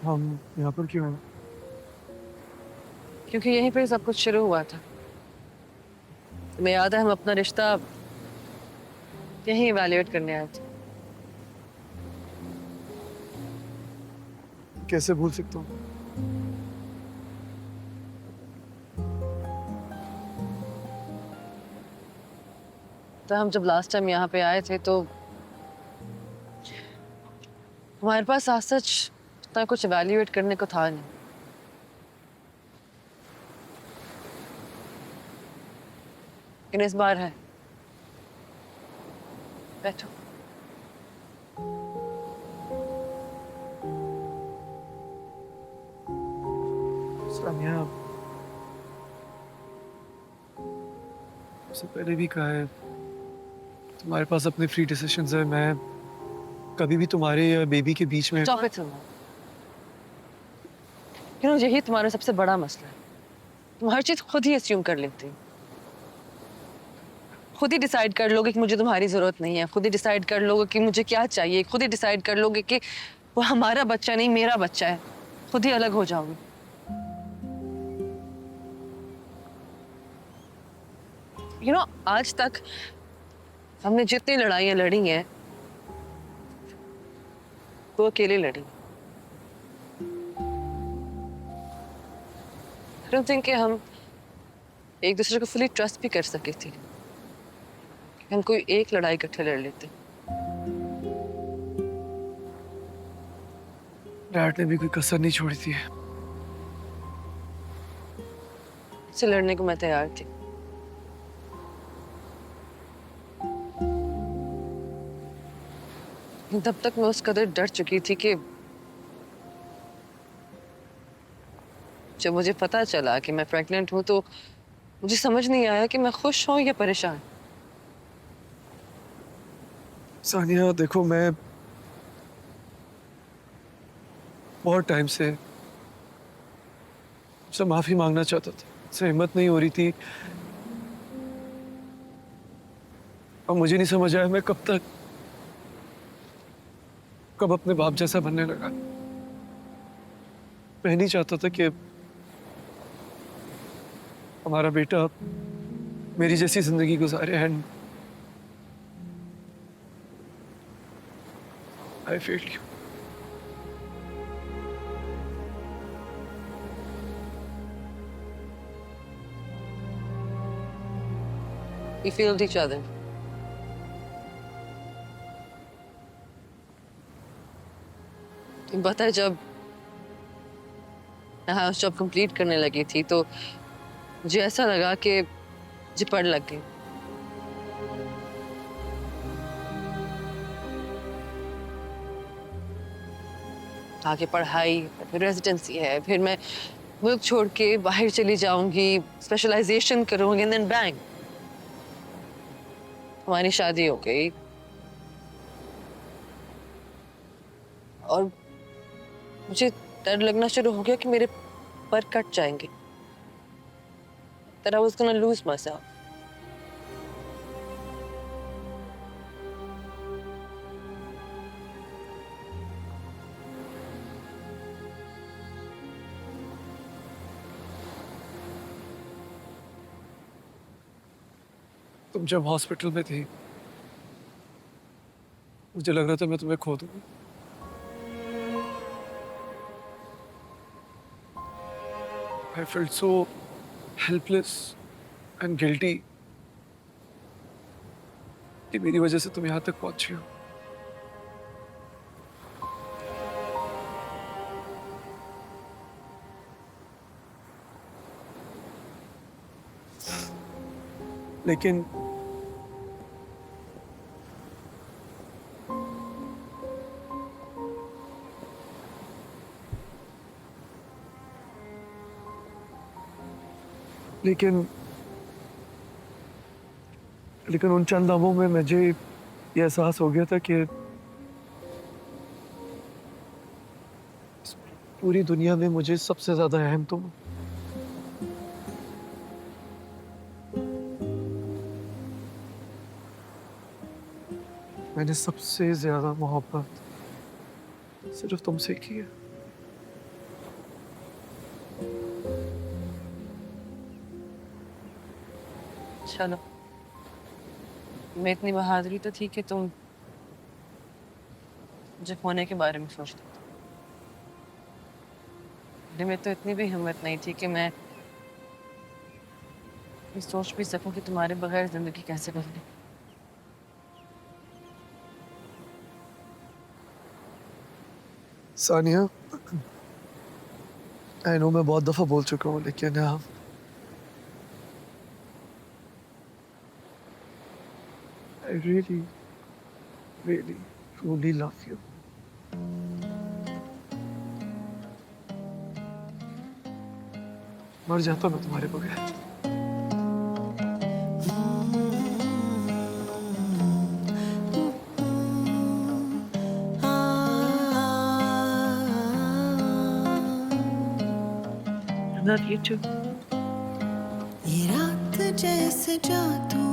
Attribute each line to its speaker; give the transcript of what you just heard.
Speaker 1: हम यहाँ पर क्यों हैं?
Speaker 2: क्योंकि यहीं पे सब कुछ शुरू हुआ था। तुम्हें याद है हम अपना रिश्ता यहीं इवैल्यूएट करने आए थे।
Speaker 1: कैसे भूल सकता हूँ?
Speaker 2: तो हम जब लास्ट टाइम यहाँ पे आए थे तो हमारे पास आज सच इतना कुछ इवैल्यूएट करने को था नहीं। लेकिन इस बार है। बैठो।
Speaker 1: सानिया, उससे पहले भी कहा है, तुम्हारे पास अपने फ्री डिसीजंस है। मैं कभी भी तुम्हारे या बेबी के बीच में।
Speaker 2: स्टॉप इट सुनो। यही तुम्हारा सबसे बड़ा मसला है। तुम हर चीज खुद ही अस्यूम कर लेते हो। खुद ही डिसाइड कर लोगे कि मुझे तुम्हारी जरूरत नहीं है। खुद ही डिसाइड कर लोगे कि मुझे क्या चाहिए। खुद ही डिसाइड कर लोगे कि वो हमारा बच्चा नहीं मेरा बच्चा है। खुद ही अलग हो जाओगे। आज तक हमने जितनी लड़ाइयां लड़ी हैं वो अकेले लड़ी। आई डोंट थिंक कि हम एक दूसरे को फुली ट्रस्ट भी कर सके थे। हम कोई एक लड़ाई इकट्ठे लड़ लेते।
Speaker 1: डैड ने भी कोई कसर नहीं छोड़ी थी।
Speaker 2: इससे लड़ने को मैं तैयार थी। तब तक मैं उस कदर डर चुकी थी कि जब मुझे पता चला कि मैं प्रेग्नेंट हूं तो मुझे समझ नहीं आया कि मैं खुश हूं या परेशान।
Speaker 1: सानिया देखो, मैं बहुत टाइम से माफी मांगना चाहता था, से हिम्मत नहीं हो रही थी। और मुझे नहीं समझ आया मैं कब अपने बाप जैसा बनने लगा। मैं नहीं चाहता था कि हमारा बेटा मेरी जैसी जिंदगी गुजारे। And I failed you.
Speaker 2: We failed each other. तुम्हें पता है जब मैं हाउस जॉब कंप्लीट करने लगी थी तो मुझे ऐसा लगा कि मुझे पढ़ लग गई। आगे पढ़ाई, फिर रेजिडेंसी है, फिर मैं मुल्क छोड़ के बाहर चली जाऊंगी, स्पेशलाइजेशन करूंगी, एंड देन बैंग हमारी शादी हो गई। और मुझे डर लगना शुरू हो गया कि मेरे पर कट जाएंगे। That I was gonna lose myself.
Speaker 1: तुम जब हॉस्पिटल में थी मुझे लग रहा था मैं तुम्हें खो दूंगा। I felt so helpless and guilty कि मेरी वजह से तुम यहाँ तक पहुंची हो। लेकिन लेकिन लेकिन उन चंद लम्हों में मुझे ये एहसास हो गया था कि इस पूरी दुनिया में मुझे सबसे ज्यादा अहम तुम हो। मैंने सबसे ज्यादा मोहब्बत सिर्फ तुमसे की है।
Speaker 2: चलो, मैं इतनी बहादुरी तो थी कि तुम मुझे खोने के बारे में सोचते। मेरे में तो इतनी भी हिम्मत नहीं थी कि मैं ये सोच भी सकूं कि तुम्हारे बगैर जिंदगी कैसे गुजरे।
Speaker 1: सानिया, आई नो मैं बहुत दफा बोल चुका हूँ, लेकिन I really really truly love you. मर जाता मैं तुम्हारे बगैर। I love you too.
Speaker 3: ये रात जैसे जादू